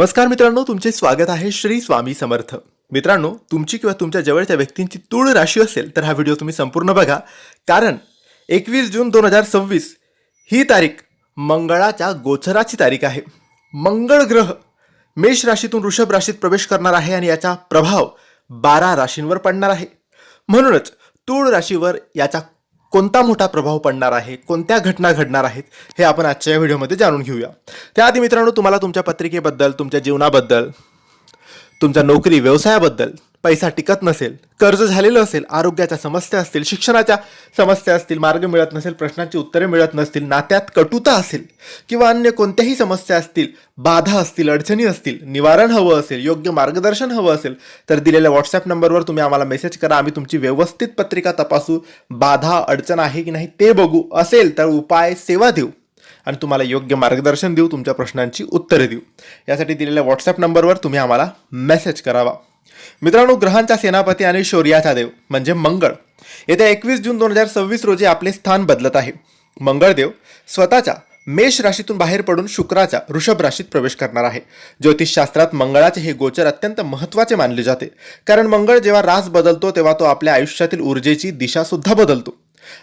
नमस्कार मित्रांनो, तुमचे स्वागत आहे श्री स्वामी समर्थ. मित्रांनो, तुमची किंवा तुमच्या जवळच्या व्यक्तींची तूळ राशी असेल तर हा व्हिडिओ तुम्ही संपूर्ण बघा, कारण 21 जून 2026 ही तारीख मंगळाच्या गोचराची तारीख आहे. मंगळ ग्रह मेष राशीतून वृषभ राशीत प्रवेश करणार आहे आणि याचा प्रभाव 12 राशींवर पडणार आहे. म्हणूनच तूळ राशीवर याचा कोणता मोठा प्रभाव पडणार आहे, कोणत्या घटना घडणार आहेत, हे आपण आजच्या या व्हिडिओमध्ये जाणून घेऊया. त्याआधी मित्रांनो, तुम्हाला तुमच्या पत्रिकेबद्दल, तुमच्या जीवनाबद्दल, तुमच्या नोकरी व्यवसायाबद्दल, पैसा टिकत नसेल, कर्ज झालेलं असेल, आरोग्याच्या समस्या असतील, शिक्षणाच्या समस्या असतील, मार्ग मिळत नसेल, प्रश्नांची उत्तरे मिळत नसतील, नात्यात कटुता असेल किंवा अन्य कोणत्याही समस्या असतील, बाधा असतील, अडचणी असतील, निवारण हवं असेल, योग्य मार्गदर्शन हवं असेल तर दिलेल्या व्हॉट्सॲप नंबरवर तुम्ही आम्हाला मेसेज करा. आम्ही तुमची व्यवस्थित पत्रिका तपासू, बाधा अडचण आहे की नाही ते बघू, असेल तर उपाय सेवा देऊ आणि तुम्हाला योग्य मार्गदर्शन देऊ, तुमच्या प्रश्नांची उत्तरे देऊ. यासाठी दिलेल्या व्हॉट्सॲप नंबरवर तुम्ही आम्हाला मेसेज करावा. मित्रांनो, ग्रहांचा सेनापती आणि शौर्याचा देव म्हणजे मंगळ येत्या 21 जून 2026 रोजी आपले स्थान बदलत आहे. मंगळदेव स्वतःच्या मेष राशीतून बाहेर पडून शुक्राच्या वृषभ राशीत प्रवेश करणार आहे. ज्योतिषशास्त्रात मंगळाचे हे गोचर अत्यंत महत्त्वाचे मानले जाते, कारण मंगळ जेव्हा रास बदलतो तेव्हा तो आपल्या आयुष्यातील ऊर्जेची दिशा सुद्धा बदलतो.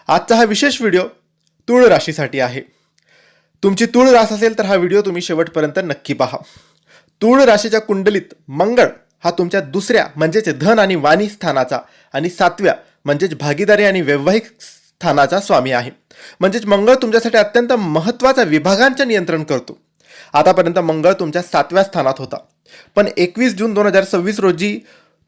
आजचा हा विशेष व्हिडिओ तूळ राशीसाठी आहे. तुमची तूळ रास असेल तर हा व्हिडिओ तुम्ही शेवटपर्यंत नक्की पहा. तूळ राशीच्या कुंडलीत मंगळ हा तुमच्या दुसऱ्या म्हणजेच धन आणि वाणी स्थानाचा आणि 7व्या म्हणजेच भागीदारी आणि वैवाहिक स्थानाचा स्वामी आहे. म्हणजेच मंगळ तुमच्यासाठी अत्यंत महत्त्वाचा विभागांचे नियंत्रण करतो. आतापर्यंत मंगळ तुमच्या 7व्या स्थानात होता, पण 21 जून 2026 रोजी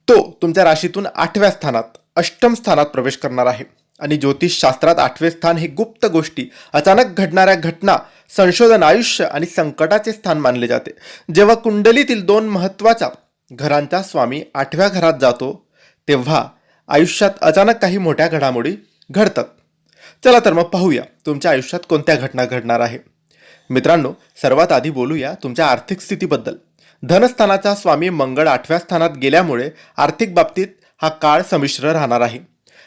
तो तुमच्या राशीतून 8व्या स्थानात अष्टम स्थानात प्रवेश करणार आहे. आणि ज्योतिषशास्त्रात 8वे स्थान हे गुप्त गोष्टी, अचानक घडणाऱ्या घटना, संशोधन, आयुष्य आणि संकटाचे स्थान मानले जाते. जेव्हा कुंडलीतील 2 महत्त्वाच्या घरांचा स्वामी 8व्या घरात जातो तेव्हा आयुष्यात अचानक काही मोठ्या घडामोडी घडतात. चला तर मग पाहूया तुमच्या आयुष्यात कोणत्या घटना घडणार आहे. मित्रांनो, सर्वात आधी बोलूया तुमच्या आर्थिक स्थितीबद्दल. धनस्थानाचा स्वामी मंगळ 8व्या स्थानात गेल्यामुळे आर्थिक बाबतीत हा काळ संमिश्र राहणार आहे.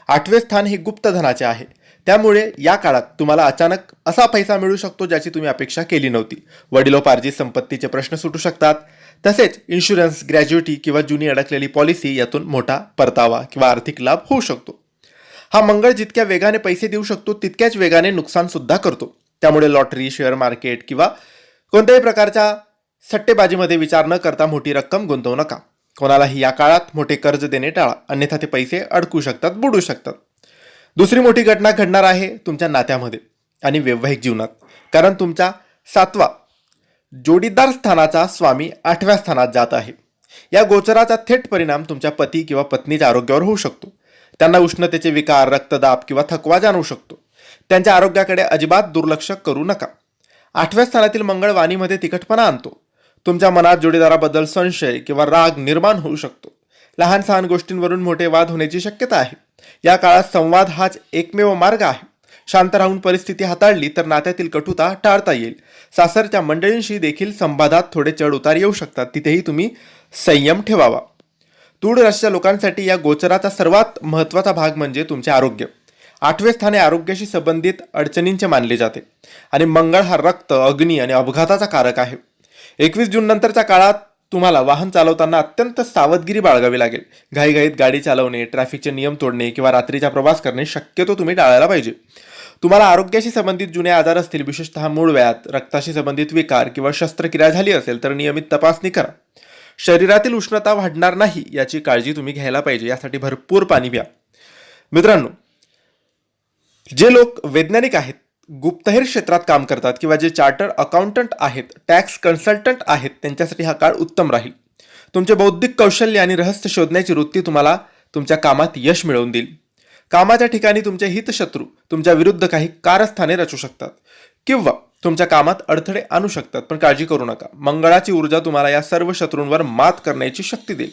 8वे स्थान हे गुप्त धनाचे आहे, त्यामुळे या काळात तुम्हाला अचानक असा पैसा मिळू शकतो ज्याची तुम्ही अपेक्षा केली नव्हती. वडिलोपार्जित संपत्तीचे प्रश्न सुटू शकतात. तसेच इन्शुरन्स, ग्रॅज्युटी किंवा जुनी अडकलेली पॉलिसी यातून मोठा परतावा किंवा आर्थिक लाभ होऊ शकतो. हा मंगळ जितक्या वेगाने पैसे देऊ शकतो तितक्याच वेगाने नुकसान सुद्धा करतो. त्यामुळे लॉटरी, शेअर मार्केट किंवा कोणत्याही प्रकारच्या सट्टेबाजीमध्ये विचार न करता मोठी रक्कम गुंतवू नका. कोणालाही या काळात मोठे कर्ज देणे टाळा, अन्यथा ते पैसे अडकू शकतात, बुडू शकतात. दुसरी मोठी घटना घडणार आहे तुमच्या नात्यामध्ये आणि वैवाहिक जीवनात, कारण तुमचा 7वा जोडीदार स्थानाचा स्वामी 8व्या स्थानात जात आहे. या गोचराचा थेट परिणाम तुमच्या पती किंवा पत्नीच्या आरोग्यावर होऊ शकतो. त्यांना उष्णतेचे विकार, रक्तदाब किंवा थकवा जाणवू शकतो. त्यांच्या आरोग्याकडे अजिबात दुर्लक्ष करू नका. 8व्या स्थानातील मंगळ वाणीमध्ये तिखटपणा आणतो. तुमच्या मनात जोडीदाराबद्दल संशय किंवा राग निर्माण होऊ शकतो. लहान सहान गोष्टींवरून मोठे वाद होण्याची शक्यता आहे. या काळात संवाद हाच एकमेव मार्ग आहे. शांत राहून परिस्थिती हाताळली तर नात्यातील कटुता टाळता येईल. सासरच्या मंडळींशी देखील संवादात थोडे चढ उतार येऊ शकतात, तिथेही तुम्ही संयम ठेवावा. तूळ राशीच्या लोकांसाठी या गोचराचा सर्वात महत्त्वाचा भाग म्हणजे तुमचे आरोग्य. 8वे स्थान हे आरोग्याशी संबंधित अडचणींचे मानले जाते आणि मंगळ हा रक्त, अग्नी आणि अपघाताचा कारक आहे. 21 जून नंतरच्या काळात तुम्हाला वाहन चालवताना अत्यंत सावधगिरी बाळगावी लागेल. घाईघाईत गाडी चालवणे, ट्रॅफिकचे नियम तोडणे किंवा रात्रीचा प्रवास करणे शक्यतो तुम्ही टाळायला पाहिजे. तुम्हाला आरोग्याशी संबंधित जुने आजार असतील, विशेषतः मूळव्याध, रक्ताशी संबंधित विकार किंवा शस्त्रक्रिया झाली असेल तर नियमित तपासणी करा. शरीरातील उष्णता वाढणार नाही याची काळजी तुम्ही घ्यायला पाहिजे. यासाठी भरपूर पाणी प्या. मित्रांनो, जे लोक वैज्ञानिक आहेत, गुप्तहेर क्षेत्रात काम करतात किंवा जे चार्टर्ड अकाउंटंट आहेत, टॅक्स कन्सल्टंट आहेत, त्यांच्यासाठी हा काळ उत्तम राहील. तुमचे बौद्धिक कौशल्य आणि रहस्य शोधण्याची वृत्ती तुम्हाला तुमच्या कामात यश मिळवून देईल. कामाच्या ठिकाणी तुमचे हितशत्रू तुमच्या विरुद्ध काही कारस्थाने रचू शकतात किंवा तुमच्या कामात अडथळे आणू शकतात, पण काळजी करू नका. मंगळाची ऊर्जा तुम्हाला या सर्व शत्रूंवर मात करण्याची शक्ती देईल.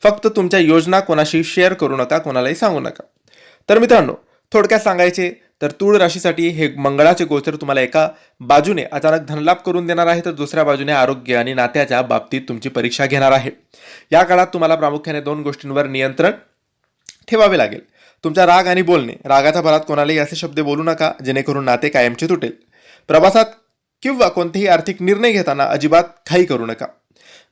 फक्त तुमच्या योजना कोणाशी शेअर करू नका, कोणालाही सांगू नका. तर मित्रांनो, थोडक्यात सांगायचे तर तूळ राशीसाठी हे मंगळाचे गोचर तुम्हाला एका बाजूने अचानक धनलाभ करून देणार आहे, तर दुसऱ्या बाजूने आरोग्य आणि नात्याच्या बाबतीत तुमची परीक्षा घेणार आहे. या काळात तुम्हाला प्रामुख्याने 2 गोष्टींवर नियंत्रण ठेवावे लागेल. तुमचा राग आणि बोलणे. रागाच्या भरात कोणालाही असे शब्द बोलू नका जेणेकरून नाते कायमचे तुटेल. प्रवासात किंवा कोणतेही आर्थिक निर्णय घेताना अजिबात घाई करू नका.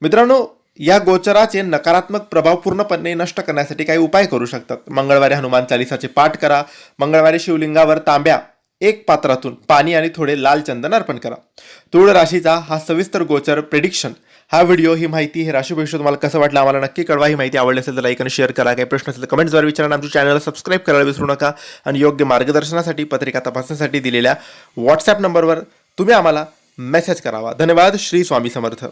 मित्रांनो, या गोचराचे नकारात्मक प्रभाव पूर्णपणे नष्ट करण्यासाठी काही उपाय करू शकतात. मंगळवारी हनुमान चालिसाचे पाठ करा. मंगळवारी शिवलिंगावर तांब्या एक पात्रातून पाणी आणि थोडे लाल चंदन अर्पण करा. तुळ राशीचा हा सविस्तर गोचर प्रेडिक्शन हा व्हिडिओ, ही माहिती, हे राशी भविष्य तुम्हाला कसं वाटलं आम्हाला नक्की कळवा. ही माहिती आवडली असेल तर लाईक आणि शेअर करा. काही प्रश्न असेल तर कमेंट्सद्वारे विचारा. आमच्या चॅनलला सबस्क्राईब करायला विसरू नका. आणि योग्य मार्गदर्शनासाठी, पत्रिका तपासण्यासाठी दिलेल्या व्हॉट्सॲप नंबरवर तुम्ही आम्हाला मेसेज करावा. धन्यवाद. श्री स्वामी समर्थ.